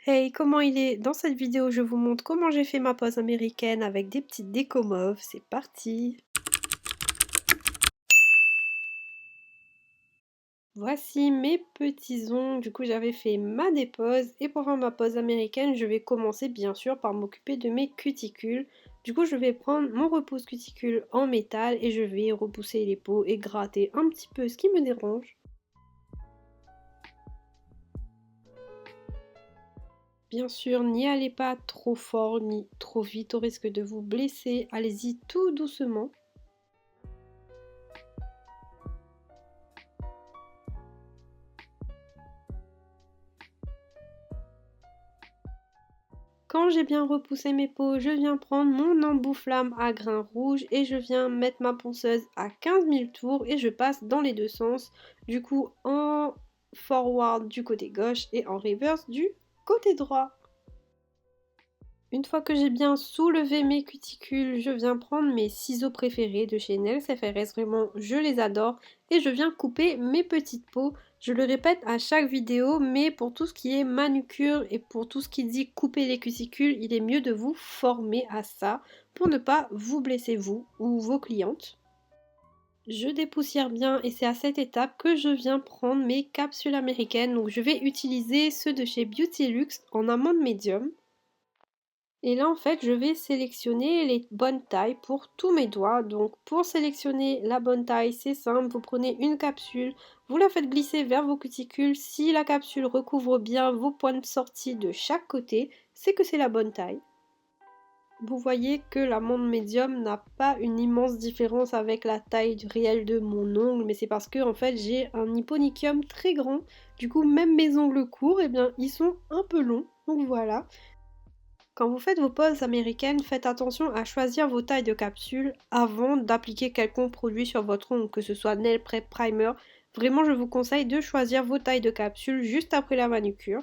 Hey, comment il est? Dans cette vidéo, je vous montre comment j'ai fait ma pause américaine avec des petites décos mauves. C'est parti! Voici mes petits ongles. Du coup, j'avais fait ma dépose et pour faire ma pause américaine, je vais commencer bien sûr par m'occuper de mes cuticules. Du coup, je vais prendre mon repousse cuticule en métal et je vais repousser les peaux et gratter un petit peu ce qui me dérange. Bien sûr, n'y allez pas trop fort ni trop vite au risque de vous blesser. Allez-y tout doucement. Quand j'ai bien repoussé mes peaux, je viens prendre mon embout flamme à grains rouges et je viens mettre ma ponceuse à 15 000 tours et je passe dans les deux sens, du coup en forward du côté gauche et en reverse du côté droit. Une fois que j'ai bien soulevé mes cuticules, je viens prendre mes ciseaux préférés de chez Nails FRS, vraiment je les adore, et je viens couper mes petites peaux. Je le répète à chaque vidéo, mais pour tout ce qui est manucure et pour tout ce qui dit couper les cuticules, il est mieux de vous former à ça pour ne pas vous blesser vous ou vos clientes. Je dépoussière bien et c'est à cette étape que je viens prendre mes capsules américaines. Donc je vais utiliser ceux de chez Beautylux en amande médium. Et là, en fait, je vais sélectionner les bonnes tailles pour tous mes doigts. Donc, pour sélectionner la bonne taille, c'est simple. Vous prenez une capsule, vous la faites glisser vers vos cuticules. Si la capsule recouvre bien vos points de sortie de chaque côté, c'est que c'est la bonne taille. Vous voyez que l'amande médium n'a pas une immense différence avec la taille réelle de mon ongle, mais c'est parce que en fait j'ai un hyponychium très grand. Du coup, même mes ongles courts, eh bien, ils sont un peu longs. Donc voilà. Quand vous faites vos poses américaines, faites attention à choisir vos tailles de capsules avant d'appliquer quelconque produit sur votre ongle, que ce soit nail prep, primer. Vraiment, je vous conseille de choisir vos tailles de capsules juste après la manucure.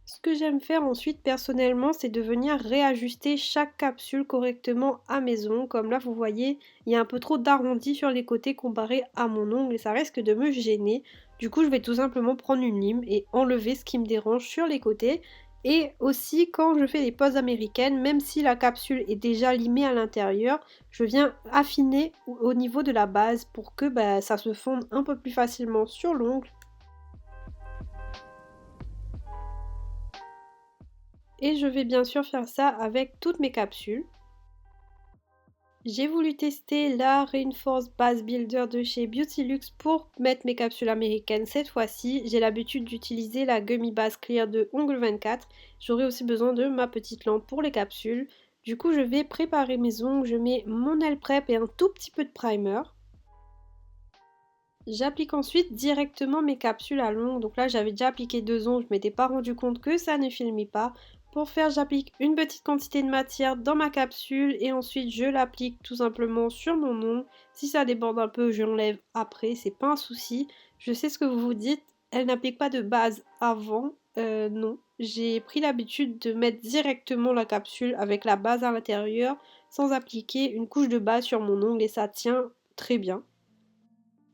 Ce que j'aime faire ensuite personnellement, c'est de venir réajuster chaque capsule correctement à mes ongles. Comme là, vous voyez, il y a un peu trop d'arrondi sur les côtés comparé à mon ongle et ça risque de me gêner. Du coup, je vais tout simplement prendre une lime et enlever ce qui me dérange sur les côtés. Et aussi, quand je fais les poses américaines, même si la capsule est déjà limée à l'intérieur, je viens affiner au niveau de la base pour que ça se fonde un peu plus facilement sur l'ongle. Et je vais bien sûr faire ça avec toutes mes capsules. J'ai voulu tester la Reinforce Base Builder de chez Beautylux pour mettre mes capsules américaines cette fois-ci. J'ai l'habitude d'utiliser la Gummy Base Clear de Ongle 24. J'aurai aussi besoin de ma petite lampe pour les capsules. Du coup, je vais préparer mes ongles. Je mets mon nail prep et un tout petit peu de primer. J'applique ensuite directement mes capsules à l'ongle. Donc là, j'avais déjà appliqué 2 ongles, je m'étais pas rendu compte que ça ne filmait pas. Pour faire, j'applique une petite quantité de matière dans ma capsule et ensuite je l'applique tout simplement sur mon ongle. Si ça déborde un peu, je l'enlève après, c'est pas un souci. Je sais ce que vous vous dites, elle n'applique pas de base avant. Non, j'ai pris l'habitude de mettre directement la capsule avec la base à l'intérieur sans appliquer une couche de base sur mon ongle et ça tient très bien.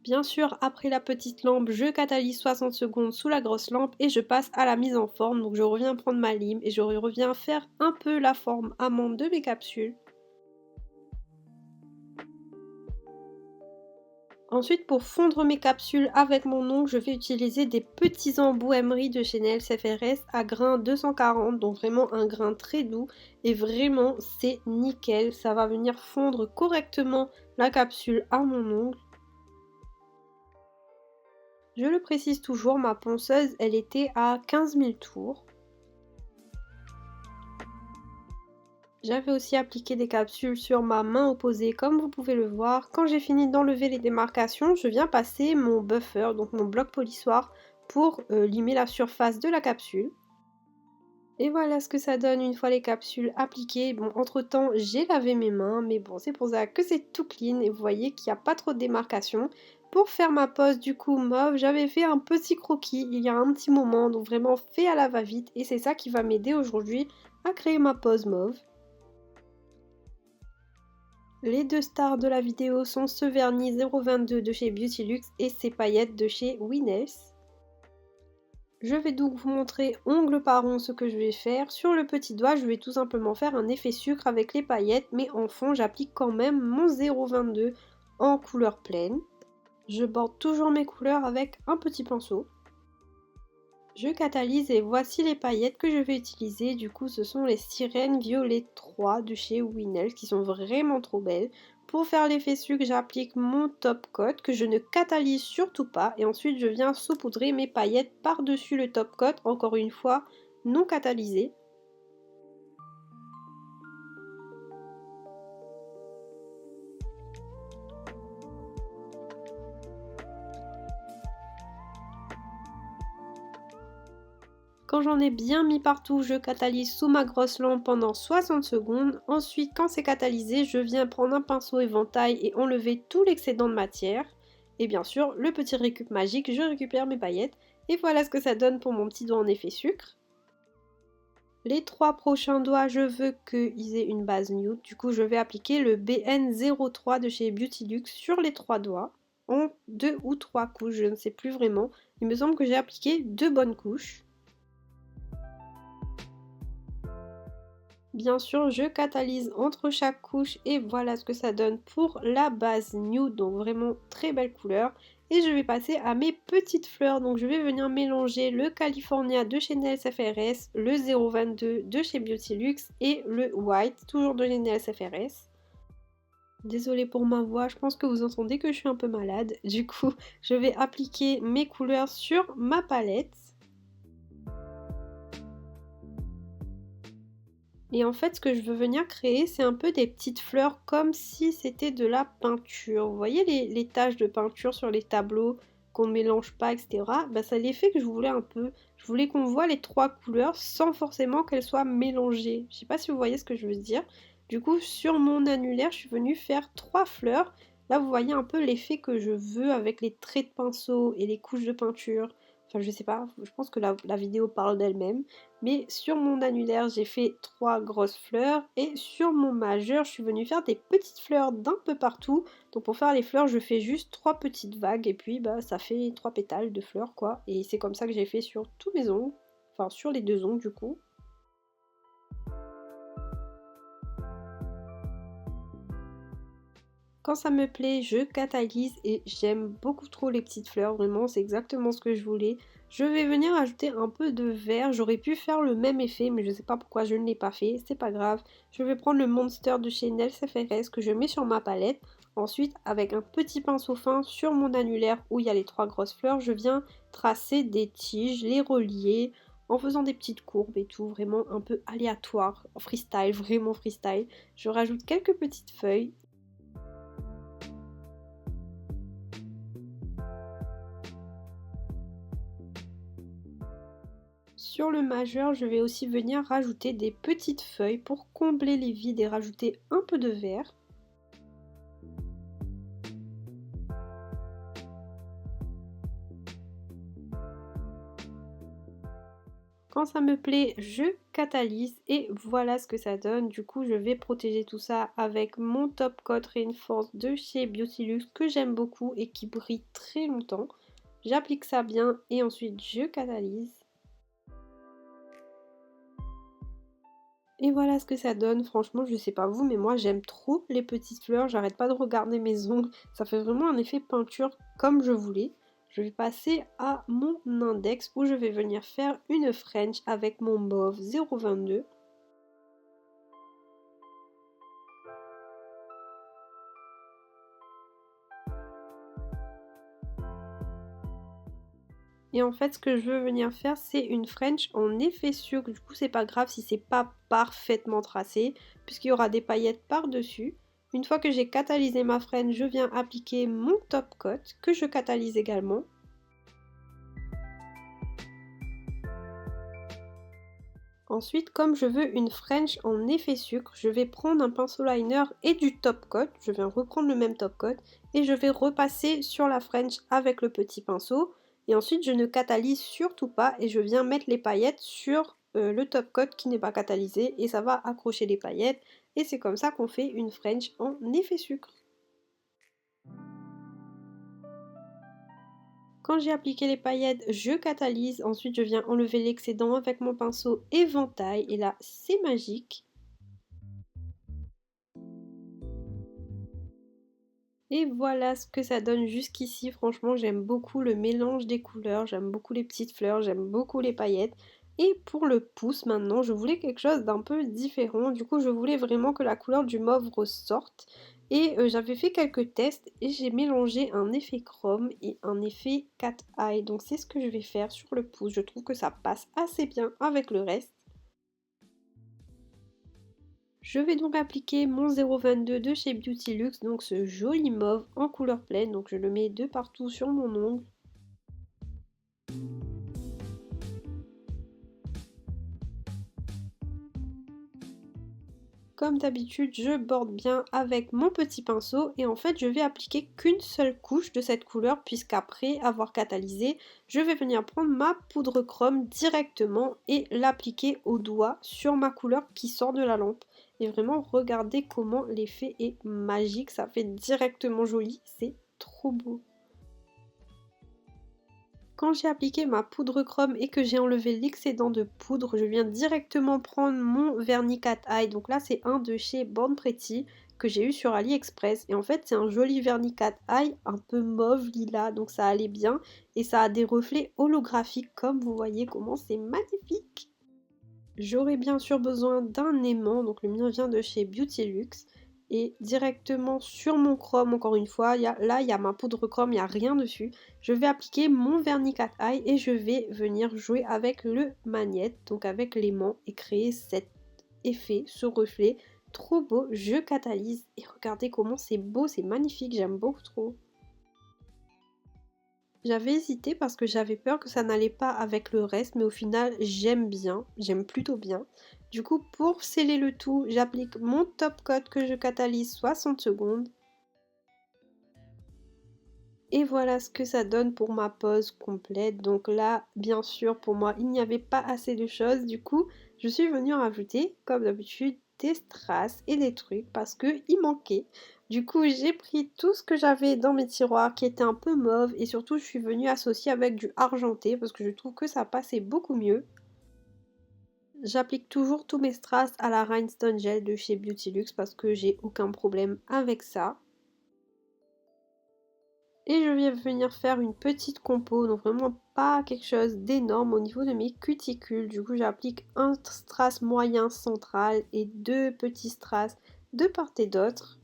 Bien sûr, après la petite lampe, je catalyse 60 secondes sous la grosse lampe et je passe à la mise en forme. Donc je reviens prendre ma lime et je reviens faire un peu la forme amande de mes capsules. Ensuite, pour fondre mes capsules avec mon ongle, je vais utiliser des petits embouts emery de chez Nails FRS à grain 240, donc vraiment un grain très doux. Et vraiment, c'est nickel, ça va venir fondre correctement la capsule à mon ongle. Je le précise toujours, ma ponceuse, elle était à 15 000 tours. J'avais aussi appliqué des capsules sur ma main opposée comme vous pouvez le voir. Quand j'ai fini d'enlever les démarcations, je viens passer mon buffer, donc mon bloc polissoir, pour limer la surface de la capsule. Et voilà ce que ça donne une fois les capsules appliquées. Bon, entre temps, j'ai lavé mes mains, mais bon, c'est pour ça que c'est tout clean et vous voyez qu'il n'y a pas trop de démarcations. Pour faire ma pose du coup mauve, j'avais fait un petit croquis il y a un petit moment, donc vraiment fait à la va-vite et c'est ça qui va m'aider aujourd'hui à créer ma pose mauve. Les deux stars de la vidéo sont ce vernis 022 de chez Beautylux et ces paillettes de chez Winners. Je vais donc vous montrer ongle par ongle ce que je vais faire. Sur le petit doigt, je vais tout simplement faire un effet sucre avec les paillettes, mais en fond, j'applique quand même mon 0,22 en couleur pleine. Je borde toujours mes couleurs avec un petit pinceau. Je catalyse et voici les paillettes que je vais utiliser. Du coup, ce sont les Sirènes Violet 3 de chez Winnels qui sont vraiment trop belles. Pour faire l'effet sucre, j'applique mon top coat que je ne catalyse surtout pas. Et ensuite, je viens saupoudrer mes paillettes par-dessus le top coat, encore une fois, non catalysé. Quand j'en ai bien mis partout, je catalyse sous ma grosse lampe pendant 60 secondes. Ensuite, quand c'est catalysé, je viens prendre un pinceau éventail et enlever tout l'excédent de matière. Et bien sûr, le petit récup magique, je récupère mes paillettes. Et voilà ce que ça donne pour mon petit doigt en effet sucre. Les 3 prochains doigts, je veux qu'ils aient une base nude. Du coup, je vais appliquer le BN03 de chez Beauty Luxe sur les 3 doigts. En 2 ou 3 couches, je ne sais plus vraiment. Il me semble que j'ai appliqué 2 bonnes couches. Bien sûr, je catalyse entre chaque couche et voilà ce que ça donne pour la base nude, donc vraiment très belle couleur. Et je vais passer à mes petites fleurs, donc je vais venir mélanger le California de chez Nails FRS, le 022 de chez Beauty Luxe et le White, toujours de chez Nails FRS. Désolée pour ma voix, je pense que vous entendez que je suis un peu malade. Du coup, je vais appliquer mes couleurs sur ma palette. Et en fait, ce que je veux venir créer, c'est un peu des petites fleurs comme si c'était de la peinture. Vous voyez les taches de peinture sur les tableaux qu'on ne mélange pas, etc. Bah, c'est l'effet que je voulais un peu. Je voulais qu'on voit les 3 couleurs sans forcément qu'elles soient mélangées. Je sais pas si vous voyez ce que je veux dire. Du coup, sur mon annulaire, je suis venue faire 3 fleurs. Là, vous voyez un peu l'effet que je veux avec les traits de pinceau et les couches de peinture. Enfin, je sais pas, je pense que la vidéo parle d'elle-même. Mais sur mon annulaire, j'ai fait 3 grosses fleurs. Et sur mon majeur, je suis venue faire des petites fleurs d'un peu partout. Donc pour faire les fleurs, je fais juste 3 petites vagues. Et puis bah, ça fait 3 pétales de fleurs quoi. Et c'est comme ça que j'ai fait sur tous mes ongles. Enfin sur les 2 ongles du coup. Quand ça me plaît, je catalyse et j'aime beaucoup trop les petites fleurs, vraiment, c'est exactement ce que je voulais. Je vais venir ajouter un peu de vert, j'aurais pu faire le même effet, mais je ne sais pas pourquoi je ne l'ai pas fait, c'est pas grave. Je vais prendre le Monster de chez Nails FRS que je mets sur ma palette. Ensuite, avec un petit pinceau fin sur mon annulaire où il y a les 3 grosses fleurs, je viens tracer des tiges, les relier en faisant des petites courbes et tout, vraiment un peu aléatoire, freestyle, vraiment freestyle. Je rajoute quelques petites feuilles. Sur le majeur, je vais aussi venir rajouter des petites feuilles pour combler les vides et rajouter un peu de vert. Quand ça me plaît, je catalyse et voilà ce que ça donne. Du coup, je vais protéger tout ça avec mon Top Coat Reinforce de chez Beauty Luxe que j'aime beaucoup et qui brille très longtemps. J'applique ça bien et ensuite je catalyse. Et voilà ce que ça donne, franchement je sais pas vous mais moi j'aime trop les petites fleurs, j'arrête pas de regarder mes ongles, ça fait vraiment un effet peinture comme je voulais. Je vais passer à mon index où je vais venir faire une French avec mon mauve 022. Et en fait ce que je veux venir faire c'est une French en effet sucre, du coup c'est pas grave si c'est pas parfaitement tracé puisqu'il y aura des paillettes par dessus. Une fois que j'ai catalysé ma French, je viens appliquer mon top coat que je catalyse également. Ensuite, comme je veux une French en effet sucre, je vais prendre un pinceau liner et du top coat. Je viens reprendre le même top coat et je vais repasser sur la French avec le petit pinceau. Et ensuite, je ne catalyse surtout pas et je viens mettre les paillettes sur le top coat qui n'est pas catalysé et ça va accrocher les paillettes. Et c'est comme ça qu'on fait une French en effet sucre. Quand j'ai appliqué les paillettes, je catalyse, ensuite je viens enlever l'excédent avec mon pinceau éventail et là c'est magique. Et voilà ce que ça donne jusqu'ici. Franchement, j'aime beaucoup le mélange des couleurs, j'aime beaucoup les petites fleurs, j'aime beaucoup les paillettes. Et pour le pouce maintenant, je voulais quelque chose d'un peu différent. Du coup, je voulais vraiment que la couleur du mauve ressorte. Et j'avais fait quelques tests et j'ai mélangé un effet chrome et un effet cat eye. Donc c'est ce que je vais faire sur le pouce. Je trouve que ça passe assez bien avec le reste. Je vais donc appliquer mon 0,22 de chez Beauty Luxe, donc ce joli mauve en couleur pleine, donc je le mets de partout sur mon ongle. Comme d'habitude, je borde bien avec mon petit pinceau et en fait je vais appliquer qu'une seule couche de cette couleur puisqu'après avoir catalysé, je vais venir prendre ma poudre chrome directement et l'appliquer au doigt sur ma couleur qui sort de la lampe. Et vraiment regardez comment l'effet est magique, ça fait directement joli, c'est trop beau. Quand j'ai appliqué ma poudre chrome et que j'ai enlevé l'excédent de poudre, je viens directement prendre mon vernis cat eye. Donc là, c'est un de chez Born Pretty que j'ai eu sur AliExpress. Et en fait, c'est un joli vernis cat eye, un peu mauve lilas, donc ça allait bien. Et ça a des reflets holographiques, comme vous voyez comment c'est magnifique. J'aurai bien sûr besoin d'un aimant, donc le mien vient de chez Beauty Luxe. Et directement sur mon chrome, encore une fois, là il y a ma poudre chrome, il n'y a rien dessus. Je vais appliquer mon vernis cat eye et je vais venir jouer avec le magnète, donc avec l'aimant et créer cet effet, ce reflet. Trop beau, je catalyse et regardez comment c'est beau, c'est magnifique, j'aime beaucoup trop. J'avais hésité parce que j'avais peur que ça n'allait pas avec le reste, mais au final j'aime bien, j'aime plutôt bien. Du coup pour sceller le tout, j'applique mon top coat que je catalyse 60 secondes. Et voilà ce que ça donne pour ma pose complète. Donc là, bien sûr, pour moi, il n'y avait pas assez de choses. Du coup, je suis venue rajouter, comme d'habitude, des strass et des trucs parce qu'il manquait. Du coup, j'ai pris tout ce que j'avais dans mes tiroirs qui était un peu mauve et surtout, je suis venue associer avec du argenté parce que je trouve que ça passait beaucoup mieux. J'applique toujours tous mes strass à la Rhinestone Gel de chez Beauty Luxe parce que j'ai aucun problème avec ça. Et je vais venir faire une petite compo, donc vraiment pas quelque chose d'énorme au niveau de mes cuticules. Du coup j'applique un strass moyen central et deux petits strass de part et d'autre.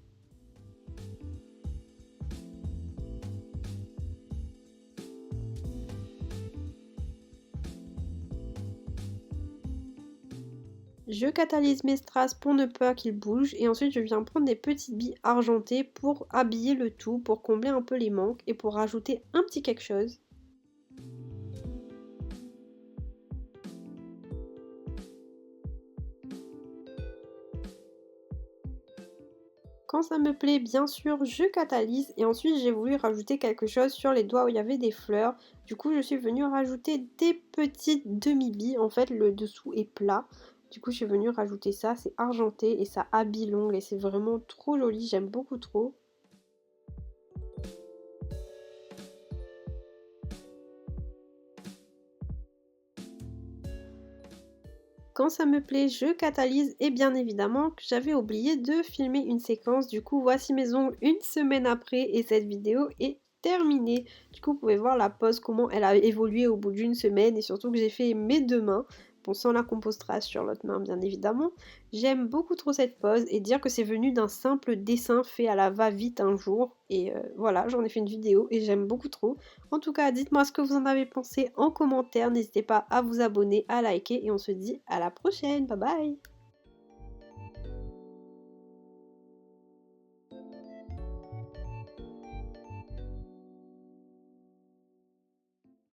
Je catalyse mes strass pour ne pas qu'ils bougent et ensuite je viens prendre des petites billes argentées pour habiller le tout, pour combler un peu les manques et pour rajouter un petit quelque chose. Quand ça me plaît, bien sûr, je catalyse et ensuite j'ai voulu rajouter quelque chose sur les doigts où il y avait des fleurs. Du coup, je suis venue rajouter des petites demi-billes. En fait, le dessous est plat. Du coup, je suis venue rajouter ça. C'est argenté et ça habille l'ongle et c'est vraiment trop joli. J'aime beaucoup trop. Quand ça me plaît, je catalyse et bien évidemment que j'avais oublié de filmer une séquence. Du coup, voici mes ongles une semaine après et cette vidéo est terminée. Du coup, vous pouvez voir la pose, comment elle a évolué au bout d'une semaine et surtout que j'ai fait mes deux mains. Bon, sans la compose trace sur l'autre main, bien évidemment. J'aime beaucoup trop cette pose et dire que c'est venu d'un simple dessin fait à la va-vite un jour. Et voilà, j'en ai fait une vidéo et j'aime beaucoup trop. En tout cas, dites-moi ce que vous en avez pensé en commentaire. N'hésitez pas à vous abonner, à liker et on se dit à la prochaine. Bye bye!